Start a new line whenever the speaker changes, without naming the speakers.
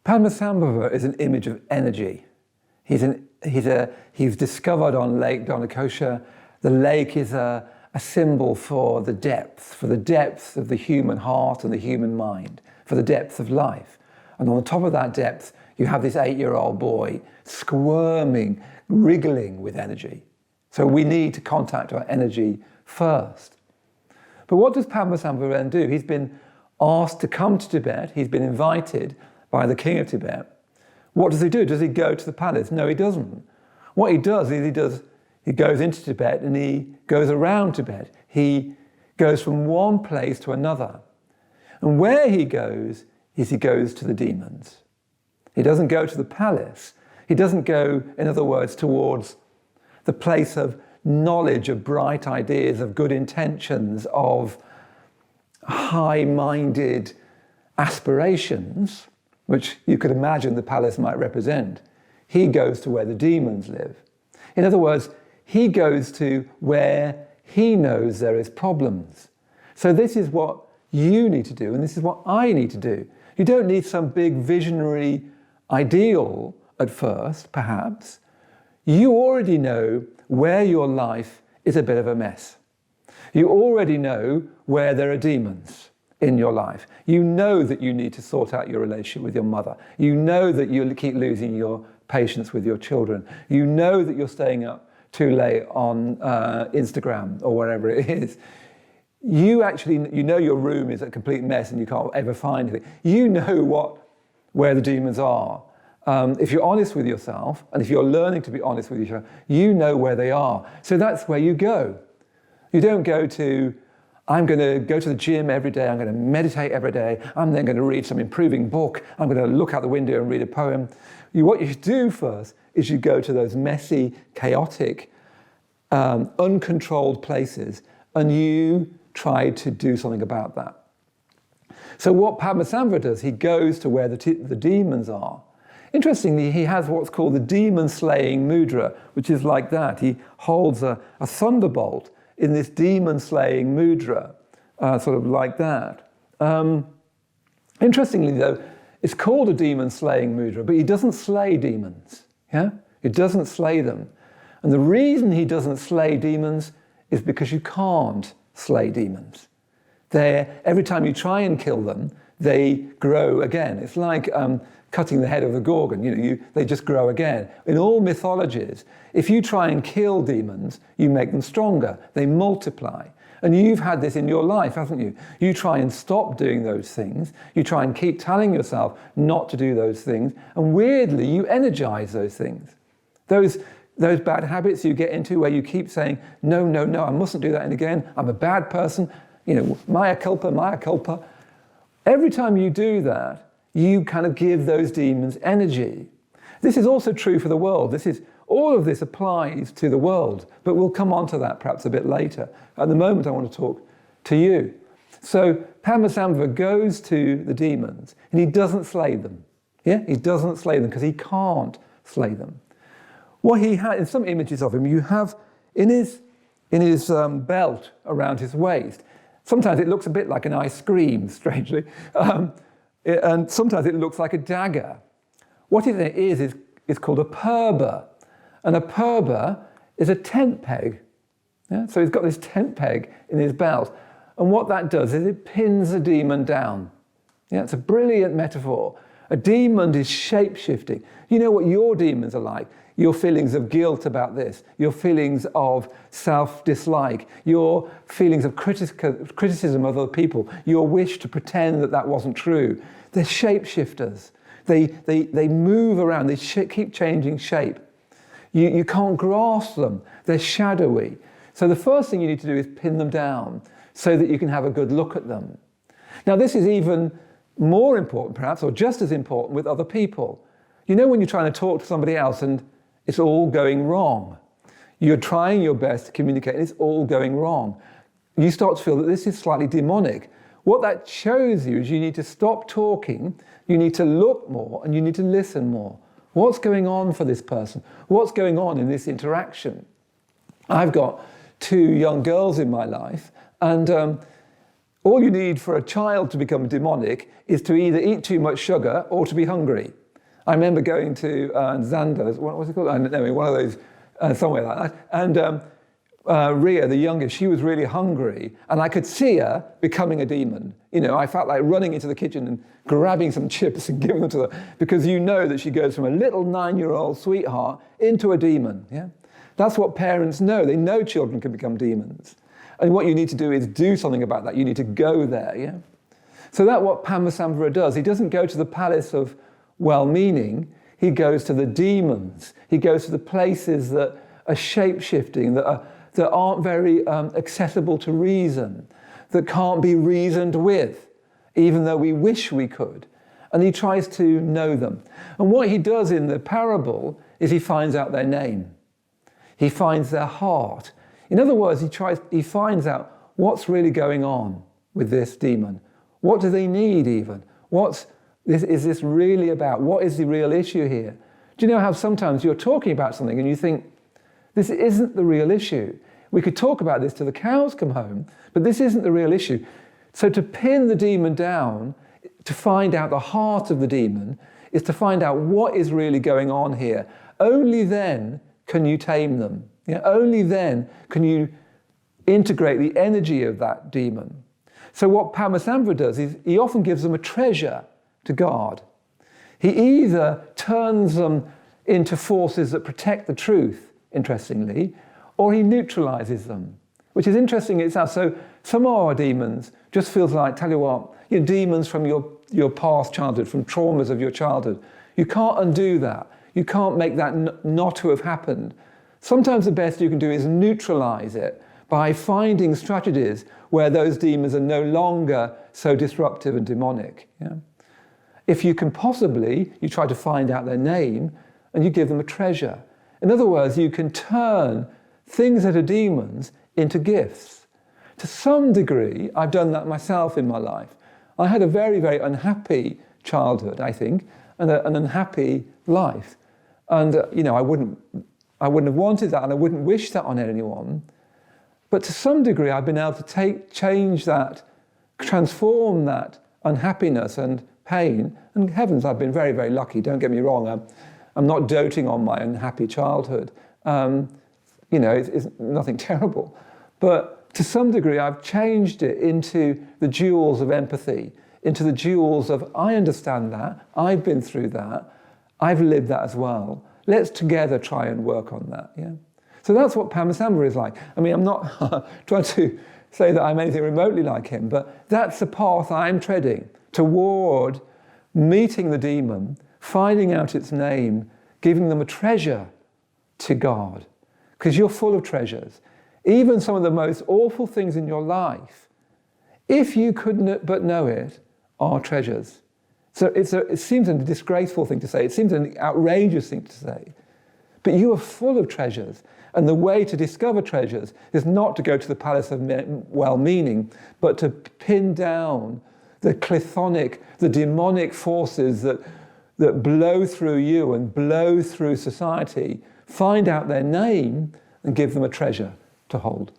Padmasambhava is an image of energy. He's discovered on Lake Dharmakosha. The lake is a symbol for the depths of the human heart and the human mind, for the depths of life. And on the top of that depth, you have this 8-year-old boy squirming, wriggling with energy. So we need to contact our energy first. But what does Padmasambhava then do? He's been asked to come to Tibet. He's been invited by the king of Tibet. What does he do? Does he go to the palace? No, he doesn't. What he does is he goes into Tibet and he goes around Tibet. He goes from one place to another. And where he goes is he goes to the demons. He doesn't go to the palace. He doesn't go, in other words, towards the place of knowledge, of bright ideas, of good intentions, of high-minded aspirations, which you could imagine the palace might represent. He goes to where the demons live. In other words, he goes to where he knows there is problems. So this is what you need to do, and this is what I need to do. You don't need some big visionary ideal at first, perhaps. You already know where your life is a bit of a mess. You already know where there are demons in your life. You know that you need to sort out your relationship with your mother. You know that you keep losing your patience with your children. You know that you're staying up too late on Instagram or wherever it is. You know your room is a complete mess and you can't ever find anything. You know where the demons are. If you're honest with yourself, and if you're learning to be honest with yourself, you know where they are. So that's where you go. You don't go to, I'm going to go to the gym every day, I'm going to meditate every day, I'm then going to read some improving book, I'm going to look out the window and read a poem. What you do first is you go to those messy, chaotic, uncontrolled places, and you try to do something about that. So what Padmasambhava does, he goes to where the demons are. Interestingly, he has what's called the demon-slaying mudra, which is like that. He holds a thunderbolt in this demon-slaying mudra, sort of like that. Interestingly, though, it's called a demon-slaying mudra, but he doesn't slay demons. Yeah? He doesn't slay them. And the reason he doesn't slay demons is because you can't slay demons. Every time you try and kill them, they grow again. It's like cutting the head of the gorgon. They just grow again. In all mythologies, if you try and kill demons, you make them stronger. They multiply. And you've had this in your life, haven't you? You try and stop doing those things. You try and keep telling yourself not to do those things. And weirdly, you energize those things. Those bad habits you get into where you keep saying, no, I mustn't do that again. I'm a bad person. Mea culpa, mea culpa. Every time you do that, you kind of give those demons energy. This is also true for the world. All of this applies to the world, but we'll come on to that perhaps a bit later. At the moment, I want to talk to you. So Padmasambhava goes to the demons and he doesn't slay them. Yeah, he doesn't slay them because he can't slay them. What he had, in some images of him, you have in his belt around his waist. Sometimes it looks a bit like an ice cream, strangely, and sometimes it looks like a dagger. What it is called a purba, and a purba is a tent peg. Yeah? So he's got this tent peg in his belt, and what that does is it pins a demon down. Yeah, it's a brilliant metaphor. A demon is shape-shifting. You know what your demons are like. Your feelings of guilt about this, your feelings of self-dislike, your feelings of criticism of other people, your wish to pretend that wasn't true. They're shapeshifters. They move around, they keep changing shape. You can't grasp them, they're shadowy. So the first thing you need to do is pin them down so that you can have a good look at them. Now this is even more important perhaps, or just as important with other people. You know when you're trying to talk to somebody else and it's all going wrong. You're trying your best to communicate and it's all going wrong. You start to feel that this is slightly demonic. What that shows you is you need to stop talking, you need to look more, and you need to listen more. What's going on for this person? What's going on in this interaction? I've got 2 young girls in my life, and all you need for a child to become demonic is to either eat too much sugar or to be hungry. I remember going to Xander's, what was it called? I don't know, one of those, somewhere like that. And Ria, the youngest, she was really hungry, and I could see her becoming a demon. You know, I felt like running into the kitchen and grabbing some chips and giving them to her, because you know that she goes from a little 9-year-old sweetheart into a demon. Yeah, that's what parents know. They know children can become demons, and what you need to do is do something about that. You need to go there. Yeah, so that's what Padmasambhava does. He doesn't go to the palace of well-meaning. He goes to the demons. He goes to the places that are shape-shifting, that aren't very accessible to reason, that can't be reasoned with, even though we wish we could. And he tries to know them. And what he does in the parable is he finds out their name. He finds their heart. In other words, he finds out what's really going on with this demon. What do they need even? Is this really about? What is the real issue here? Do you know how sometimes you're talking about something and you think, this isn't the real issue. We could talk about this till the cows come home, but this isn't the real issue. So to pin the demon down, to find out the heart of the demon, is to find out what is really going on here. Only then can you tame them. You know, only then can you integrate the energy of that demon. So what Padmasambhava does is he often gives them a treasure to guard. He either turns them into forces that protect the truth, interestingly, or he neutralizes them, which is interesting in itself. So some of our demons just feels like, tell you what, your demons from your past childhood, from traumas of your childhood. You can't undo that. You can't make that not to have happened. Sometimes the best you can do is neutralize it by finding strategies where those demons are no longer so disruptive and demonic. Yeah? If you can possibly, you try to find out their name and you give them a treasure. In other words, you can turn things that are demons into gifts. To some degree, I've done that myself in my life. I had a very, very unhappy childhood, I think, and an unhappy life. And I wouldn't have wanted that, and I wouldn't wish that on anyone. But to some degree, I've been able to change that, transform that unhappiness and pain. And heavens, I've been very, very lucky. Don't get me wrong. I'm not doting on my unhappy childhood. It's nothing terrible. But to some degree, I've changed it into the jewels of empathy, into the jewels of, I understand that, I've been through that, I've lived that as well. Let's together try and work on that. Yeah. So that's what Padmasambhava is like. I mean, I'm not trying to say that I'm anything remotely like him, but that's the path I'm treading toward meeting the demon, finding out its name, giving them a treasure to guard. Because you're full of treasures. Even some of the most awful things in your life, if you could but know it, are treasures. So it seems a disgraceful thing to say. It seems an outrageous thing to say. But you are full of treasures. And the way to discover treasures is not to go to the palace of well-meaning, but to pin down the chthonic, the demonic forces that blow through you and blow through society, find out their name and give them a treasure to hold.